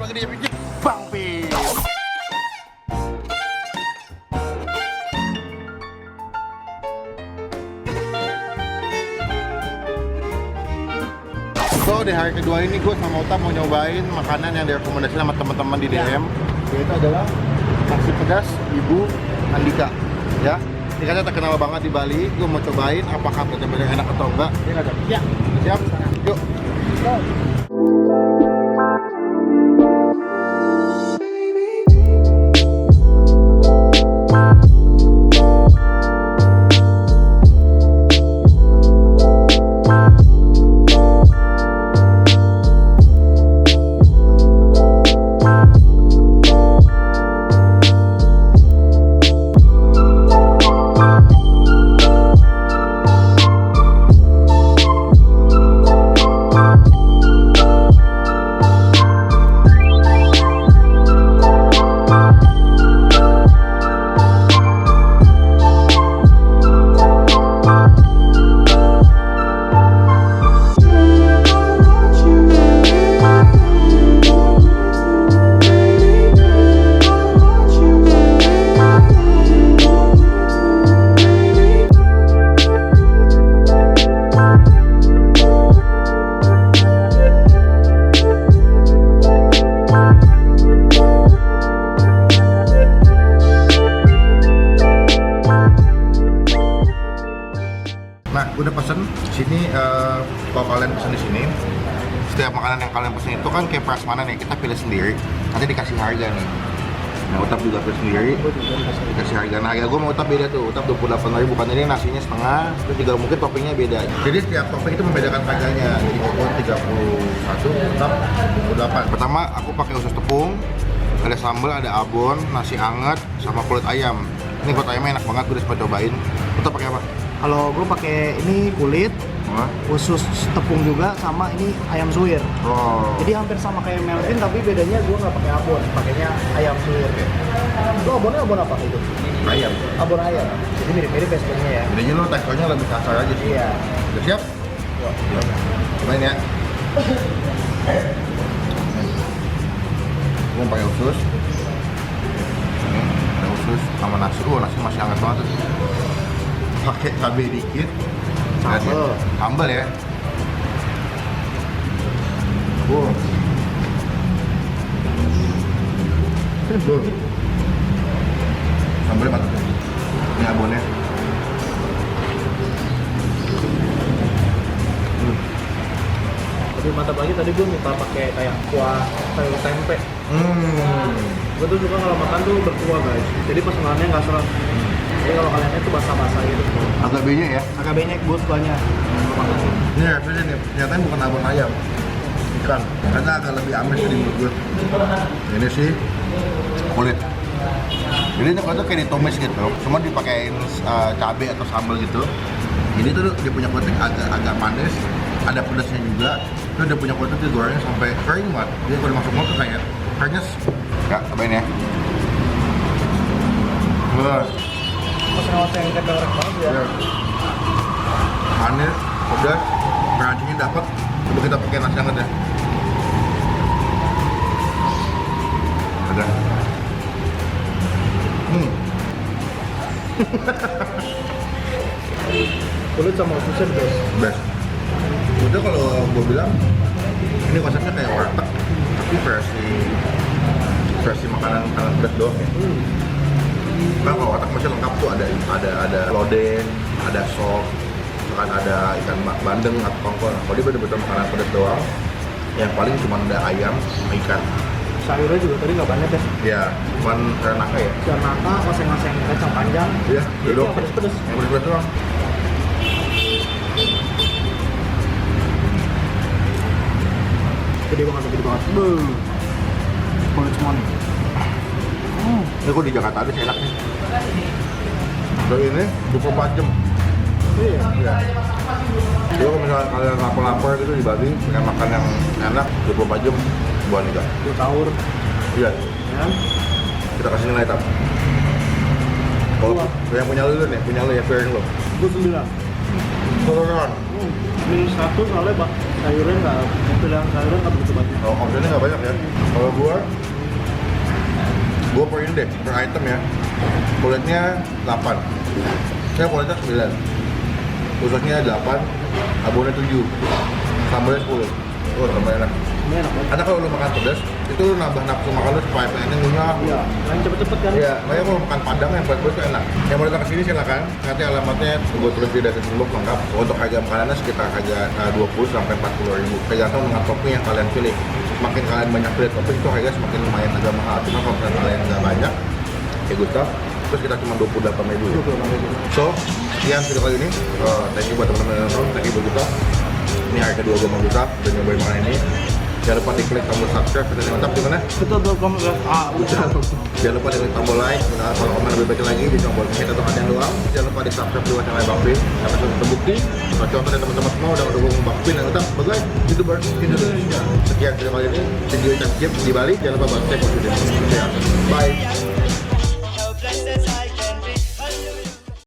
lagi dia bikin Bang Pin. So di hari kedua ini gue sama Uta mau nyobain makanan yang direkomendasikan sama teman-teman di DM, yaitu adalah nasi pedas Ibu Andika. Ya, ini katanya terkenal banget di Bali. Gue mau cobain apakah benar-benar enak atau enggak. Iya nggak, Jam? Ya. Siap? Yuk. Nah, gue udah pesen sini. Kalau kalian pesen di sini, setiap makanan yang kalian pesen itu kan kayak prasmanan ya, kita pilih sendiri. Nanti dikasih harga nih. Nah, Utap juga pilih sendiri, dikasih harga. Nah, harga gue mau Utap beda tuh. Utap 28.000, bukan ini nasinya setengah, terus juga mungkin toppingnya beda. Jadi setiap topping itu membedakan harganya. Jadi gue 31, Utap 28. Pertama, aku pakai usus tepung, ada sambal, ada abon, nasi anget, sama kulit ayam. Ini kulit ayamnya enak banget, gue udah sempat cobain. Utap pakai apa? Kalau gue pakai ini kulit, usus tepung juga, sama ini ayam suwir. Oh. Jadi hampir sama kayak Melvin, tapi bedanya gue nggak pakai abon, pakainya ayam suwir. Lo abonnya abon apa itu? Ayam. Abon ayam. Jadi mirip-mirip ya sebenarnya ya. Bedanya lo teksturnya lebih kasar aja sih. Iya. Udah siap? Yuk. Cobain ya. Gue pakai usus. Ini ada usus sama nasi. Nasi masih hangat banget tuh. Pakai cabai dikit. Sambal. Sambal ya. Sambalnya mantap ya. Ini abonnya. Lebih mantap lagi tadi gue minta pakai kayak kuah sayur tempe. Gue tuh suka kalau makan tuh berkuah guys. Jadi pesenannya nggak seret. Jadi kalau kalian itu basah-basah gitu. Agak banyak ya. Agak banyak gue sukanya. Ini rasanya nih, nyatanya bukan abon ayam, ikan. Karena agak lebih amis di mulut gue. Ini sih kulit. Jadi ini kalau tuh kayak ditumis gitu, cuma dipakein cabai atau sambal gitu. Ini tuh dia punya kulit yang agak manis, ada pedasnya juga. Terus dia punya kulit tuh digorengnya sampai kering banget. Jadi kalau dimasuk mulut tuh kayak keringnya. Ya, cobain ya. Pesenannya yang kayak banget ya. Manis, pedas, crunchy-nya dapat. Coba kita pakai nasi hangat ya. Ada. Kulit sama ususnya best. Best. Udah kalau gue bilang ini konsepnya kayak warteg, tapi versi makanan pedas doang ya. Nah, kalau warteg masih lengkap tuh ada lodeh, ada sop, bahkan ada ikan bandeng atau tongkol. Kalau dia bener-bener makanan pedas doang, yang paling cuma ada ayam sama ikan. Sayurnya juga tadi nggak banyak ya. Ya, cuman naka ya. Dan nata, oseng-oseng kacang panjang. Iya, Itu duduk. yang pedes-pedes. Yang pedas doang. Gede banget. Kulit semua nih. Ini kok di Jakarta ada sih enaknya. So ini 24 jam. Iya. Iya. Jadi kalau misalnya kalian lapar-lapar gitu di Bali, pengen makan yang enak 24 jam buat nikah. Gue sahur. Iya. Ya. Kita kasih nilai tap. Kalau yang punya lu nih, punya lu ya, piring lu. Gue 9. Turun. Mie satu soalnya bang sayurnya nggak pilihan sayurnya nggak begitu banyak. Kalau optionnya nggak banyak ya. Kalau gua per ini deh, per item ya. Kulitnya 8. Saya kulitnya 9. Tusuknya 8, abonnya 7. Sambalnya 10. Oh, tambah enak. Ini enak banget. Karena kalau lu makan pedas, itu lu nambah nafsu makan lu supaya pengennya ngunyah. Iya, kan cepet-cepet kan. Iya, makanya kalau makan padang yang buat gue itu enak. Yang mau datang ke sini silakan. Nanti alamatnya gue tulis di deskripsi box lengkap. Untuk harga makanannya sekitar harga 20 sampai 40 ribu. Tergantung dengan topping yang kalian pilih. Semakin kalian banyak pilih topping itu harga semakin lumayan agak mahal. Cuma kalau misalnya kalian nggak banyak, kayak Gustaf, terus kita cuma 28 ribu ya. So, sekian video kali ini. Thank you buat teman-teman yang nonton. Thank you buat Gustaf. Ini hari kedua gue mau Gustaf dan nyobain makanan ini. Jangan lupa diklik tombol subscribe dan yang mantap gimana? Betul.com Jangan lupa diklik tombol like, kalau komen lebih baik lagi di tombol hit atau ada yang doang. Jangan lupa di subscribe juga channel Bang Pin. Sampai suatu terbukti. Kalau contoh dan teman-teman semua udah mendukung Bang Pin yang tetap sebagai YouTuber Indonesia. Sekian video kali ini. Video Cak Jeb di Bali. Jangan lupa buat cek video ini. Bye.